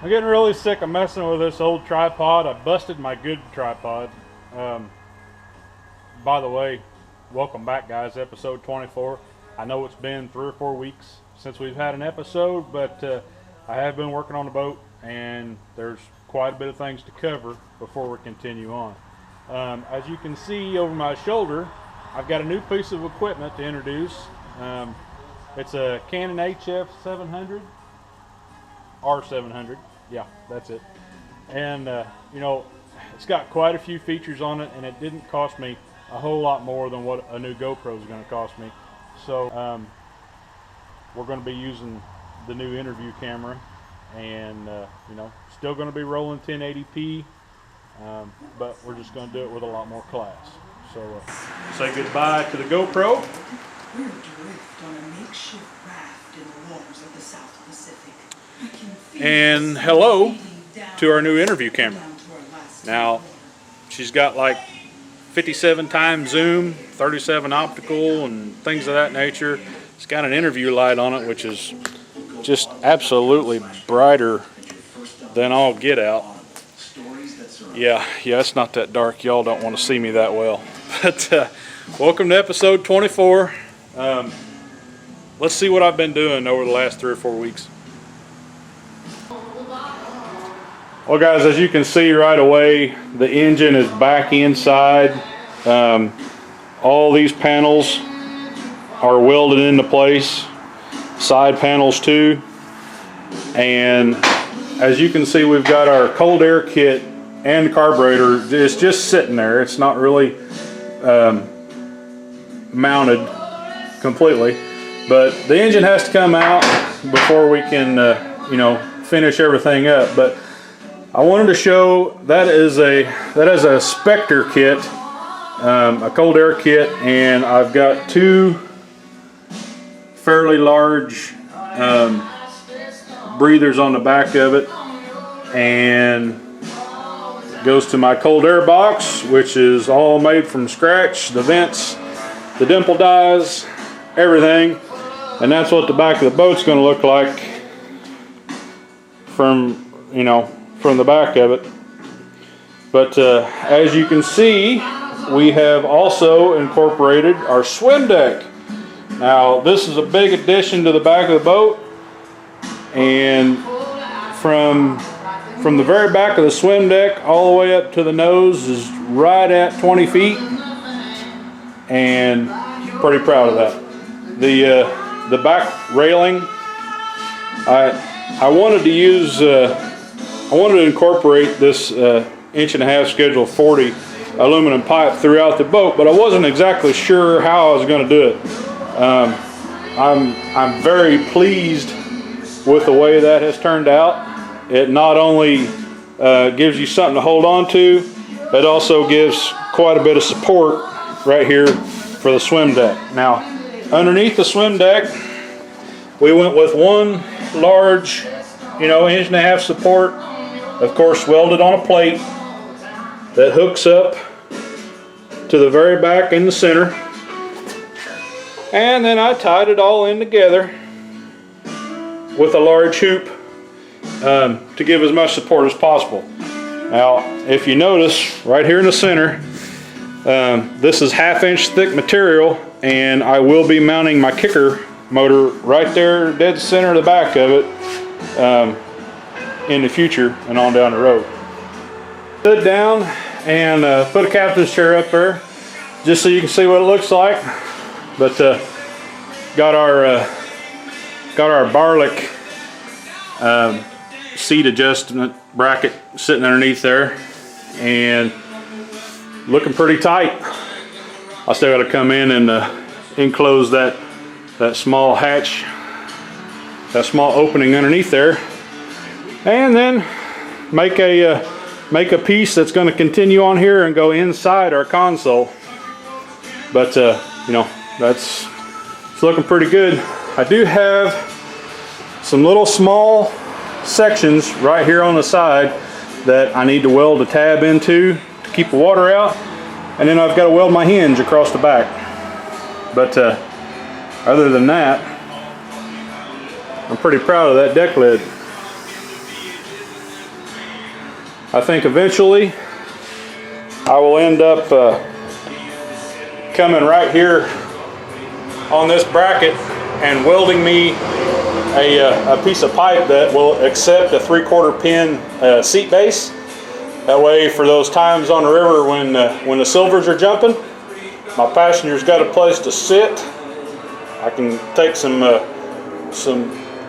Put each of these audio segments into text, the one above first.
I'm getting really sick of messing with this old tripod. I busted my good tripod. By the way, welcome back, guys. Episode 24. I know it's been 3 or 4 weeks since we've had an episode, but I have been working on the boat, and there's quite a bit of things to cover before we continue on. As you can see over my shoulder, I've got a new piece of equipment to introduce. It's a Canon HF 700, R700. Yeah, that's it. And you know, it's got quite a few features on it, and it didn't cost me a whole lot more than what a new GoPro is going to cost me. So we're going to be using the new interview camera, and you know, still going to be rolling 1080p, but we're just going to do it with a lot more class. So say goodbye to the GoPro. We're adrift on a makeshift raft in the waters of the South Pacific. And hello to our new interview camera. Now, she's got like 57 times zoom, 37 optical, and things of that nature. It's got an interview light on it, which is just absolutely brighter than all get out. Yeah, it's not that dark. Y'all don't want to see me that well. But welcome to episode 24. Let's see what I've been doing over the last 3 or 4 weeks. Well, guys, as you can see right away, the engine is back inside. All these panels are welded into place, side panels too. And as you can see, we've got our cold air kit and carburetor. It's just sitting there. It's not really mounted completely, but the engine has to come out before we can you know, finish everything up. But I wanted to show that is a Spectre kit, a cold air kit, and I've got 2 fairly large breathers on the back of it, and it goes to my cold air box, which is all made from scratch, the vents, the dimple dies, everything. And that's what the back of the boat's going to look like from, you know, from the back of it. But as you can see, we have also incorporated our swim deck. Now, this is a big addition to the back of the boat, and from the very back of the swim deck all the way up to the nose is right at 20 feet, and pretty proud of that. The back railing, I wanted to use I wanted to incorporate this 1.5" schedule 40 aluminum pipe throughout the boat, but I wasn't exactly sure how I was going to do it. I'm very pleased with the way that has turned out. It not only gives you something to hold on to, it also gives quite a bit of support right here for the swim deck. Now, underneath the swim deck, we went with 1 large, you know, 1.5" support, of course welded on a plate that hooks up to the very back in the center. And then I tied it all in together with a large hoop to give as much support as possible. Now, if you notice right here in the center, this is 1/2" thick material, and I will be mounting my kicker motor right there dead center of the back of it in the future and on down the road. Sit down and put a captain's chair up there just so you can see what it looks like. But got our Barlick seat adjustment bracket sitting underneath there, and looking pretty tight. I still got to come in and enclose that small hatch, that small opening underneath there, and then make a piece that's going to continue on here and go inside our console. But you know, it's looking pretty good. I do have some little small sections right here on the side that I need to weld a tab into to keep the water out, and then I've got to weld my hinge across the back. But other than that, I'm pretty proud of that deck lid. I think eventually I will end up coming right here on this bracket and welding me a piece of pipe that will accept a 3/4 pin seat base. That way, for those times on the river when the silvers are jumping, my passenger's got a place to sit. I can take some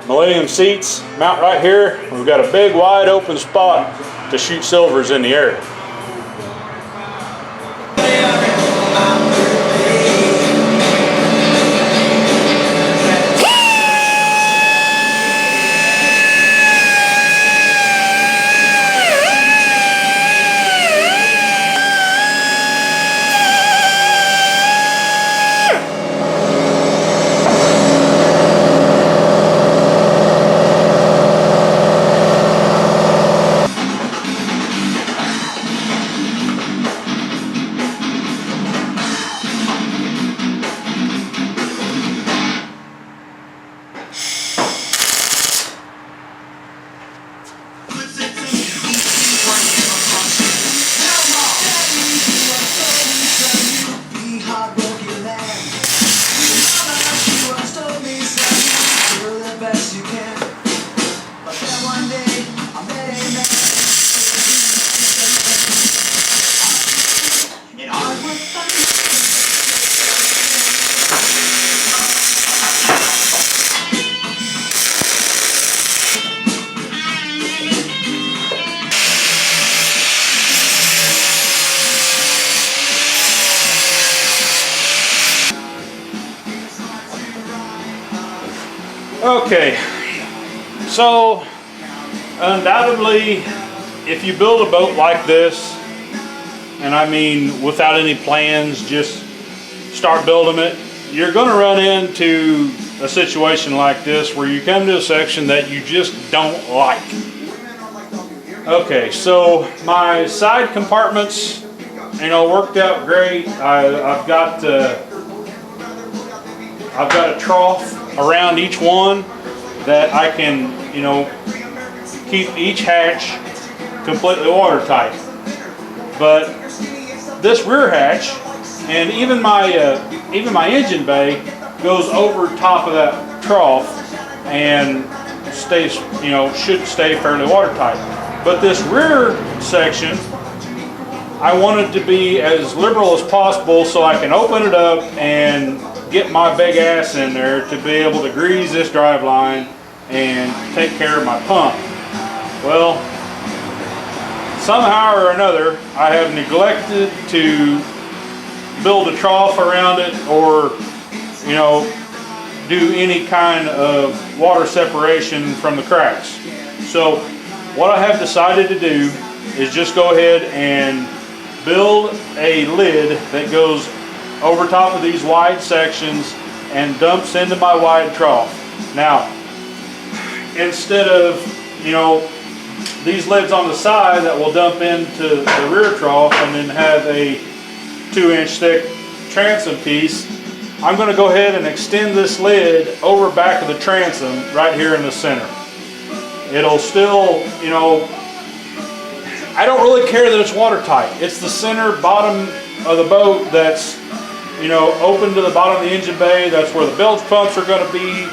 Millennium seats, mount right here. We've got a big wide open spot to shoot silvers in the air. Okay, so undoubtedly, if you build a boat like this, and I mean without any plans, just start building it, you're going to run into a situation like this where you come to a section that you just don't like. Okay, so my side compartments, worked out great. I've got a trough around each one that I can, keep each hatch completely watertight. But this rear hatch and even my engine bay goes over top of that trough and stays, should stay fairly watertight. But this rear section, I wanted to be as liberal as possible so I can open it up and get my big ass in there to be able to grease this drive line and take care of my pump. Well, somehow or another, I have neglected to build a trough around it or, do any kind of water separation from the cracks. So what I have decided to do is just go ahead and build a lid that goes over top of these wide sections and dumps into my wide trough. Now, instead of, these lids on the side that will dump into the rear trough and then have a 2-inch thick transom piece, I'm going to go ahead and extend this lid over back of the transom right here in the center. It'll still, I don't really care that it's watertight. It's the center bottom of the boat that's open to the bottom of the engine bay. That's where the bilge pumps are going to be.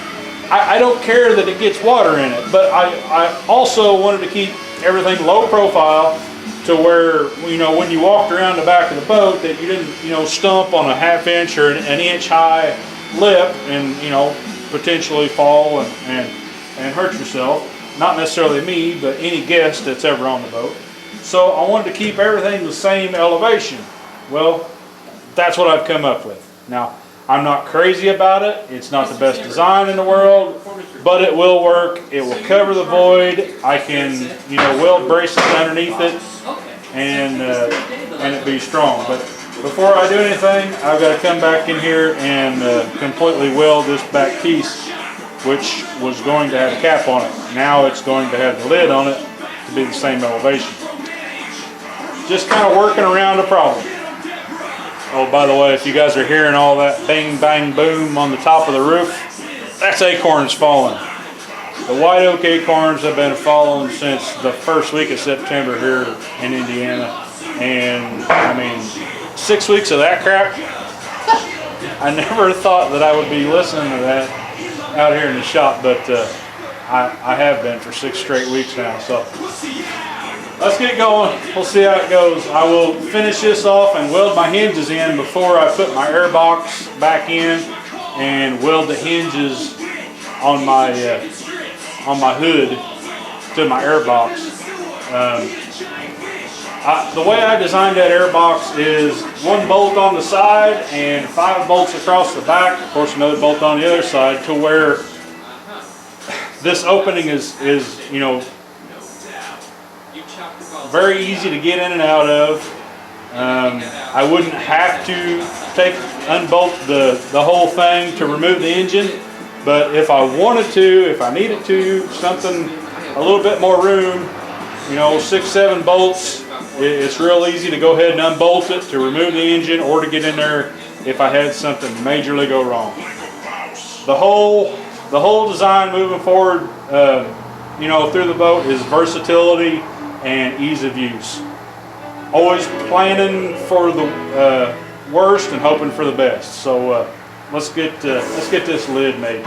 I don't care that it gets water in it, but I also wanted to keep everything low profile to where, when you walked around the back of the boat that you didn't, stump on a 1/2 inch or an inch high lip and, potentially fall and hurt yourself. Not necessarily me, but any guest that's ever on the boat. So I wanted to keep everything the same elevation. Well, that's what I've come up with. Now, I'm not crazy about it. It's not the best design in the world, but it will work. It will cover the void. I can, weld braces underneath it and it be strong. But before I do anything, I've got to come back in here and completely weld this back piece, which was going to have a cap on it. Now it's going to have the lid on it to be the same elevation. Just kind of working around the problem. Oh, by the way, if you guys are hearing all that bang, bang, boom on the top of the roof, that's acorns falling. The white oak acorns I've been following since the first week of September here in Indiana. And I mean, 6 weeks of that crap, I never thought that I would be listening to that out here in the shop, but I have been for 6 straight weeks now. So let's get going. We'll see how it goes. I will finish this off and weld my hinges in before I put my air box back in, and weld the hinges on my hood to my air box. The way I designed that air box is 1 bolt on the side and 5 bolts across the back. Of course, another bolt on the other side, to where this opening is you know, very easy to get in and out of. I wouldn't have to unbolt the whole thing to remove the engine, but if I wanted to, if I needed to, something a little bit more room, you know, 6-7 bolts, it's real easy to go ahead and unbolt it to remove the engine, or to get in there if I had something majorly go wrong. The whole design moving forward, you know, through the boat is versatility and ease of use. Always planning for the worst and hoping for the best. So let's get this lid made.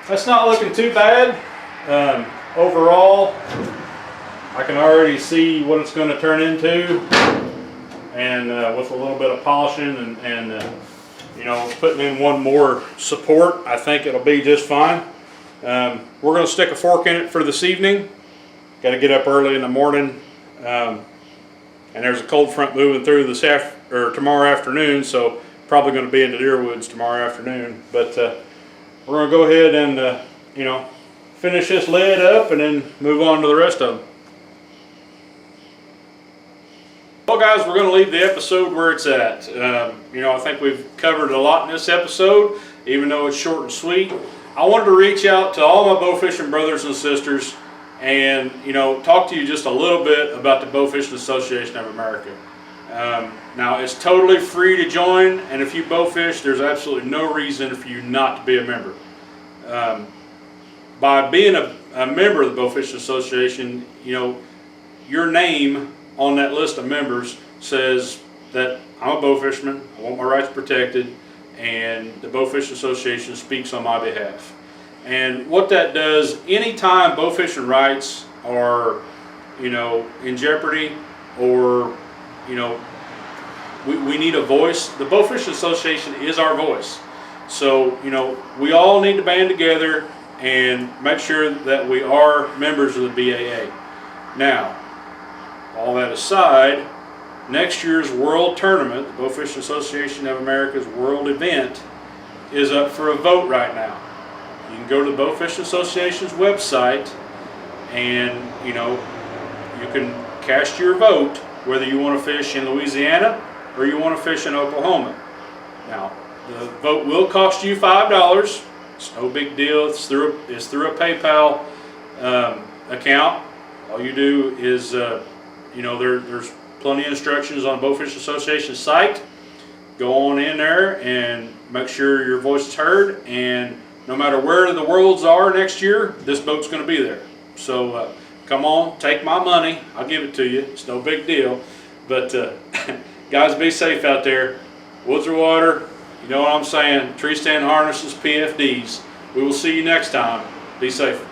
That's not looking too bad. Overall, I can already see what it's going to turn into, and with a little bit of polishing and you know, putting in 1 more support, I think it'll be just fine. We're going to stick a fork in it for this evening. Got to get up early in the morning, and there's a cold front moving through tomorrow afternoon, so probably going to be in the deer woods tomorrow afternoon. But we're going to go ahead and you know, finish this lid up and then move on to the rest of them. Well guys, we're going to leave the episode where it's at. You know, I think we've covered a lot in this episode, even though it's short and sweet. I wanted to reach out to all my bow fishing brothers and sisters and, you know, talk to you just a little bit about the Bow Fishing Association of America. Now, it's totally free to join, and if you bow fish, there's absolutely no reason for you not to be a member. By being a member of the Bow Fishing Association, you know, your name on that list of members says that I'm a bow fisherman, I want my rights protected, and the Bow Fishing Association speaks on my behalf. And what that does, anytime bow fishing rights are, you know, in jeopardy, or, you know, we need a voice. The Bowfishing Association is our voice. So, you know, we all need to band together and make sure that we are members of the BAA. Now, all that aside, next year's World Tournament, the Bowfishing Association of America's World Event, is up for a vote right now. You can go to the Bowfishing Association's website and, you know, you can cast your vote whether you want to fish in Louisiana or you want to fish in Oklahoma. Now, the vote will cost you $5. It's no big deal. It's through a PayPal account. All you do is, you know, there's plenty of instructions on the Bowfishing Association site. Go on in there and make sure your voice is heard. And no matter where the worlds are next year, this boat's going to be there. So come on, take my money. I'll give it to you. It's no big deal. But guys, be safe out there. Woods or water, you know what I'm saying. Tree stand harnesses, PFDs. We will see you next time. Be safe.